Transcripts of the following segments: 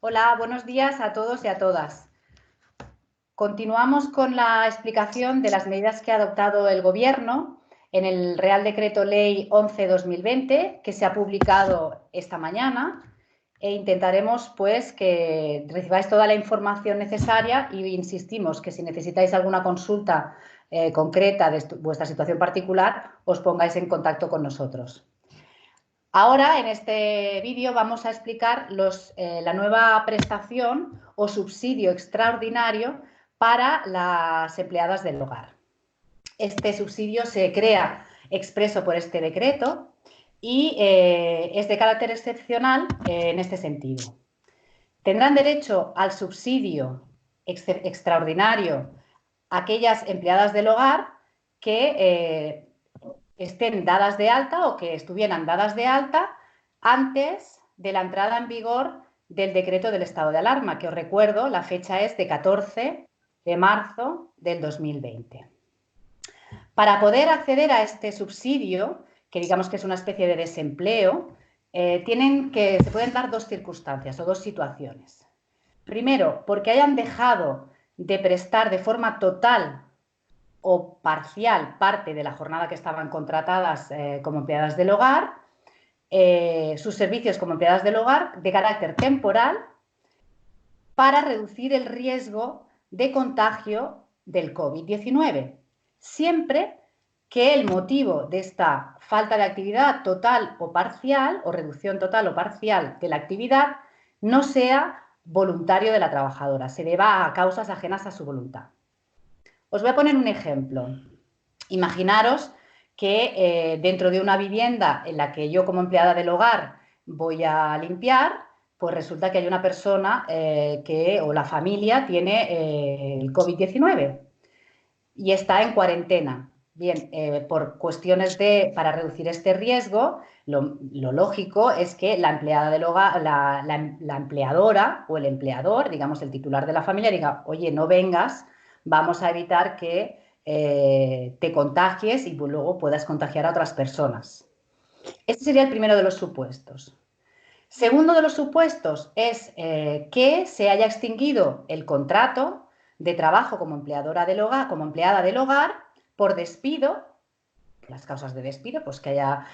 Hola, buenos días a todos y a todas. Continuamos con la explicación de las medidas que ha adoptado el Gobierno en el Real Decreto Ley 11/2020, que se ha publicado esta mañana, e intentaremos pues que recibáis toda la información necesaria y insistimos que si necesitáis alguna consulta concreta de vuestra situación particular, os pongáis en contacto con nosotros. Ahora, en este vídeo, vamos a explicar la nueva prestación o subsidio extraordinario para las empleadas del hogar. Este subsidio se crea expreso por este decreto y es de carácter excepcional en este sentido. Tendrán derecho al subsidio extraordinario aquellas empleadas del hogar que estén dadas de alta o que estuvieran dadas de alta antes de la entrada en vigor del decreto del estado de alarma, que os recuerdo, la fecha es de 14 de marzo del 2020. Para poder acceder a este subsidio, que digamos que es una especie de desempleo, se pueden dar dos circunstancias o dos situaciones. Primero, porque hayan dejado de prestar de forma total o parcial parte de la jornada que estaban contratadas como empleadas del hogar, sus servicios como empleadas del hogar de carácter temporal para reducir el riesgo de contagio del COVID-19, siempre que el motivo de esta falta de actividad total o parcial o reducción total o parcial de la actividad no sea voluntario de la trabajadora, se deba a causas ajenas a su voluntad. Os voy a poner un ejemplo. Imaginaros que dentro de una vivienda en la que yo como empleada del hogar voy a limpiar, pues resulta que hay una persona o la familia tiene el COVID-19 y está en cuarentena. Bien, por cuestiones para reducir este riesgo, lo lógico es que la empleada del hogar, la empleadora o el empleador, digamos el titular de la familia, diga, oye, no vengas, vamos a evitar que te contagies y luego puedas contagiar a otras personas. Este sería el primero de los supuestos. Segundo de los supuestos es que se haya extinguido el contrato de trabajo como empleadora del hogar, como empleada del hogar, por despido. Las causas de despido, pues que haya,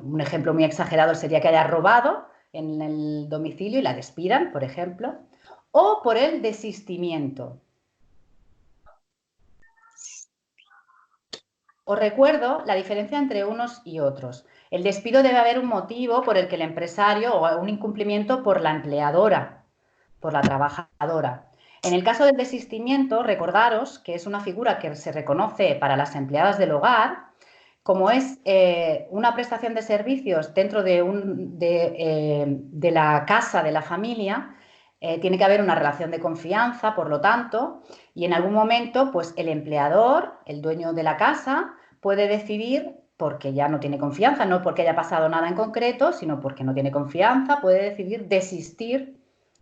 un ejemplo muy exagerado sería que haya robado en el domicilio y la despidan, por ejemplo, o por el desistimiento. Os recuerdo la diferencia entre unos y otros. El despido debe haber un motivo por el que el empresario o un incumplimiento por la empleadora, por la trabajadora. En el caso del desistimiento, recordaros que es una figura que se reconoce para las empleadas del hogar, como es una prestación de servicios dentro de la casa de la familia. Tiene que haber una relación de confianza, por lo tanto, y en algún momento, pues el empleador, el dueño de la casa, puede decidir, porque ya no tiene confianza, no porque haya pasado nada en concreto, sino porque no tiene confianza, puede decidir desistir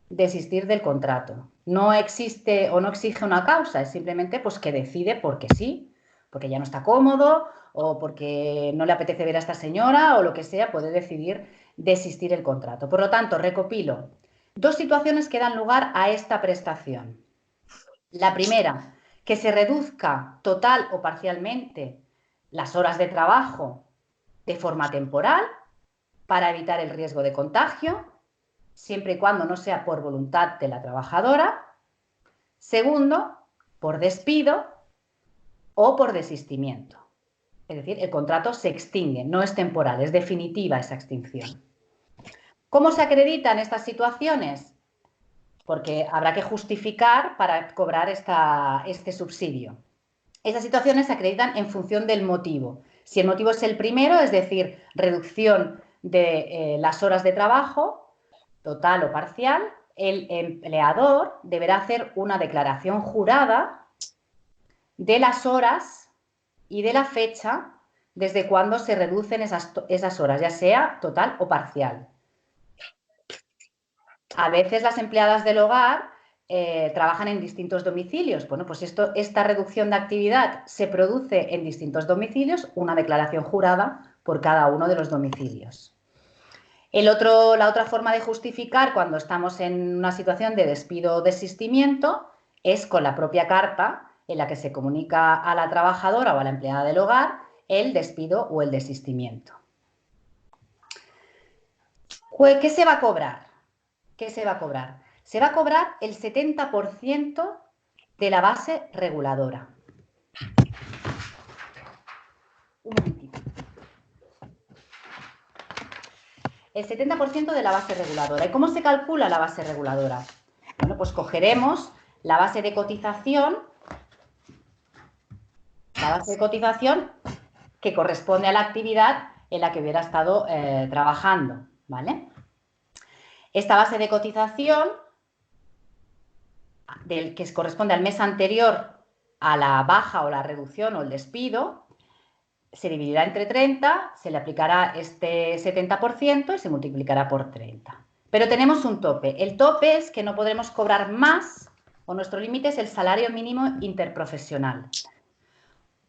del contrato. No existe o no exige una causa, es simplemente pues que decide porque sí, porque ya no está cómodo o porque no le apetece ver a esta señora o lo que sea, puede decidir desistir el contrato. Por lo tanto, recopilo, dos situaciones que dan lugar a esta prestación. La primera, que se reduzca total o parcialmente las horas de trabajo de forma temporal para evitar el riesgo de contagio, siempre y cuando no sea por voluntad de la trabajadora. Segundo, por despido o por desistimiento. Es decir, el contrato se extingue, no es temporal, es definitiva esa extinción. ¿Cómo se acreditan estas situaciones? Porque habrá que justificar para cobrar este subsidio. Esas situaciones se acreditan en función del motivo. Si el motivo es el primero, es decir, reducción de las horas de trabajo, total o parcial, el empleador deberá hacer una declaración jurada de las horas y de la fecha desde cuando se reducen esas horas, ya sea total o parcial. A veces las empleadas del hogar trabajan en distintos domicilios. Bueno, pues esta reducción de actividad se produce en distintos domicilios, una declaración jurada por cada uno de los domicilios. La otra forma de justificar cuando estamos en una situación de despido o desistimiento es con la propia carta en la que se comunica a la trabajadora o a la empleada del hogar el despido o el desistimiento. ¿Qué se va a cobrar? ¿Qué se va a cobrar? Se va a cobrar el 70% de la base reguladora. Un momentito. El 70% de la base reguladora. ¿Y cómo se calcula la base reguladora? Bueno, pues cogeremos la base de cotización que corresponde a la actividad en la que hubiera estado trabajando, ¿vale? Esta base de cotización, que corresponde al mes anterior a la baja o la reducción o el despido, se dividirá entre 30, se le aplicará este 70% y se multiplicará por 30. Pero tenemos un tope. El tope es que no podremos cobrar más, o nuestro límite es el salario mínimo interprofesional.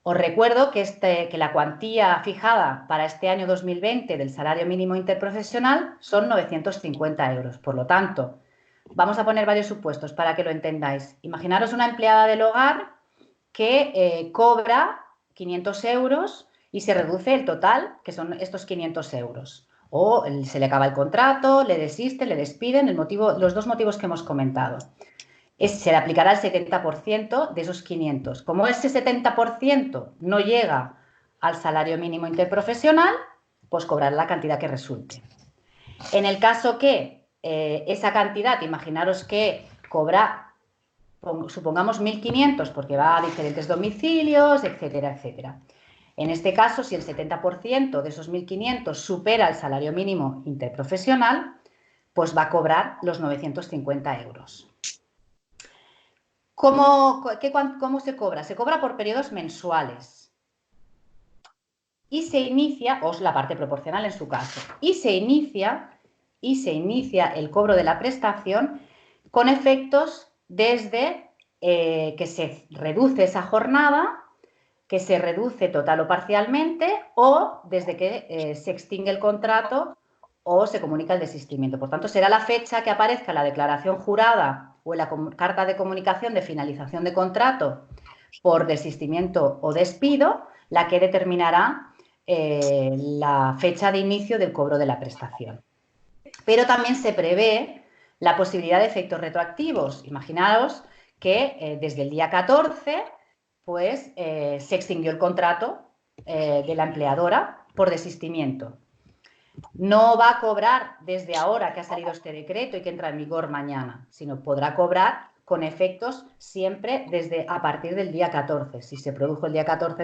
Os recuerdo que la cuantía fijada para este año 2020 del salario mínimo interprofesional son 950 euros. Por lo tanto, vamos a poner varios supuestos para que lo entendáis. Imaginaros una empleada del hogar que cobra 500 euros y se reduce el total, que son estos 500 euros. O se le acaba el contrato, le desisten, le despiden, los dos motivos que hemos comentado. Se le aplicará el 70% de esos 500. Como ese 70% no llega al salario mínimo interprofesional, pues cobrará la cantidad que resulte. En el caso que esa cantidad, imaginaros que cobra, supongamos 1.500 porque va a diferentes domicilios, etcétera, etcétera. En este caso, si el 70% de esos 1.500 supera el salario mínimo interprofesional, pues va a cobrar los 950 euros. ¿Cómo se cobra? Se cobra por periodos mensuales y se inicia, o es la parte proporcional en su caso, y se inicia el cobro de la prestación con efectos desde que se reduce esa jornada, que se reduce total o parcialmente, o desde que se extingue el contrato o se comunica el desistimiento. Por tanto, será la fecha que aparezca en la declaración jurada o en la carta de comunicación de finalización de contrato por desistimiento o despido la que determinará la fecha de inicio del cobro de la prestación. Pero también se prevé la posibilidad de efectos retroactivos. Imaginaos que desde el día 14 pues, se extinguió el contrato de la empleadora por desistimiento. No va a cobrar desde ahora que ha salido este decreto y que entra en vigor mañana, sino podrá cobrar con efectos siempre a partir del día 14. Si se produjo el día 14,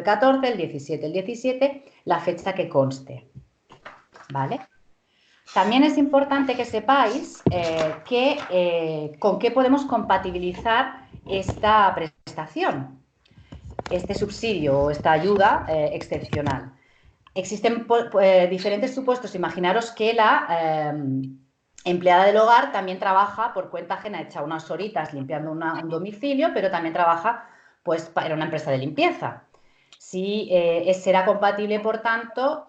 el 17, el 17, la fecha que conste. ¿Vale? También es importante que sepáis con qué podemos compatibilizar esta prestación, este subsidio o esta ayuda excepcional. Existen diferentes supuestos. Imaginaros que la empleada del hogar también trabaja por cuenta ajena, echa unas horitas limpiando un domicilio, pero también trabaja pues, para una empresa de limpieza. Sí, será compatible, por tanto,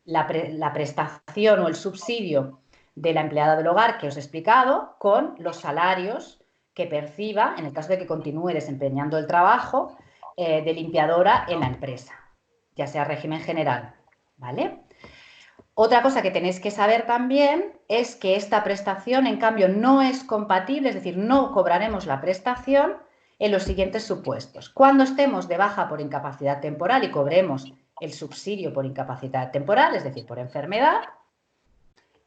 la prestación o el subsidio de la empleada del hogar que os he explicado con los salarios que perciba, en el caso de que continúe desempeñando el trabajo de limpiadora en la empresa, ya sea régimen general, ¿vale? Otra cosa que tenéis que saber también es que esta prestación, en cambio, no es compatible, es decir, no cobraremos la prestación en los siguientes supuestos. Cuando estemos de baja por incapacidad temporal y cobremos el subsidio por incapacidad temporal, es decir, por enfermedad,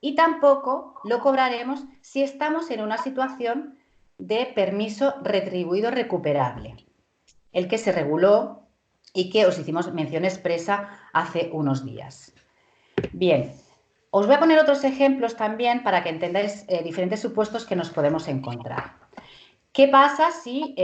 y tampoco lo cobraremos si estamos en una situación de permiso retribuido recuperable, el que se reguló y que os hicimos mención expresa hace unos días. Bien, os voy a poner otros ejemplos también para que entendáis diferentes supuestos que nos podemos encontrar. ¿Qué pasa si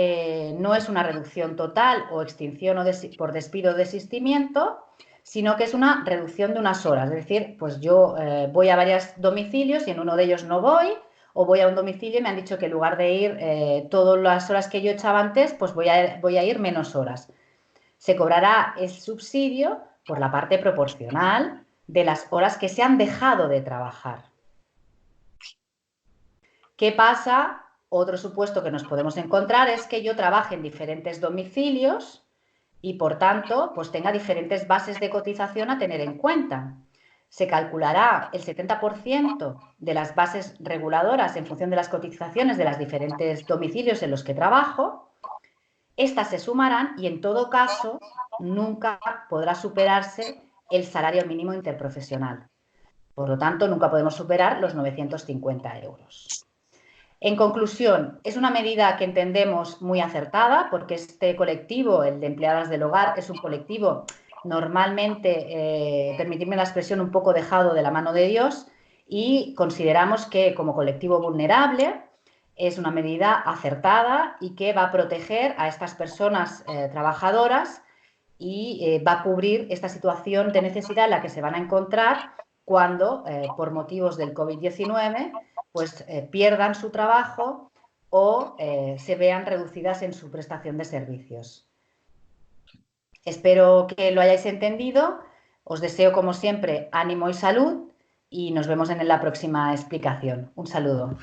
no es una reducción total o extinción por despido o desistimiento, sino que es una reducción de unas horas? Es decir, pues yo voy a varios domicilios y en uno de ellos no voy, o voy a un domicilio y me han dicho que en lugar de ir todas las horas que yo echaba antes, pues voy a ir menos horas. Se cobrará el subsidio por la parte proporcional de las horas que se han dejado de trabajar. ¿Qué pasa? Otro supuesto que nos podemos encontrar es que yo trabaje en diferentes domicilios y, por tanto, pues tenga diferentes bases de cotización a tener en cuenta. Se calculará el 70% de las bases reguladoras en función de las cotizaciones de los diferentes domicilios en los que trabajo. Estas se sumarán y, en todo caso, nunca podrá superarse el salario mínimo interprofesional. Por lo tanto, nunca podemos superar los 950 euros. En conclusión, es una medida que entendemos muy acertada porque este colectivo, el de empleadas del hogar, es un colectivo normalmente, permitidme la expresión, un poco dejado de la mano de Dios, y consideramos que como colectivo vulnerable es una medida acertada y que va a proteger a estas personas trabajadoras y va a cubrir esta situación de necesidad en la que se van a encontrar cuando, por motivos del COVID-19, pues pierdan su trabajo o se vean reducidas en su prestación de servicios. Espero que lo hayáis entendido. Os deseo, como siempre, ánimo y salud y nos vemos en la próxima explicación. Un saludo.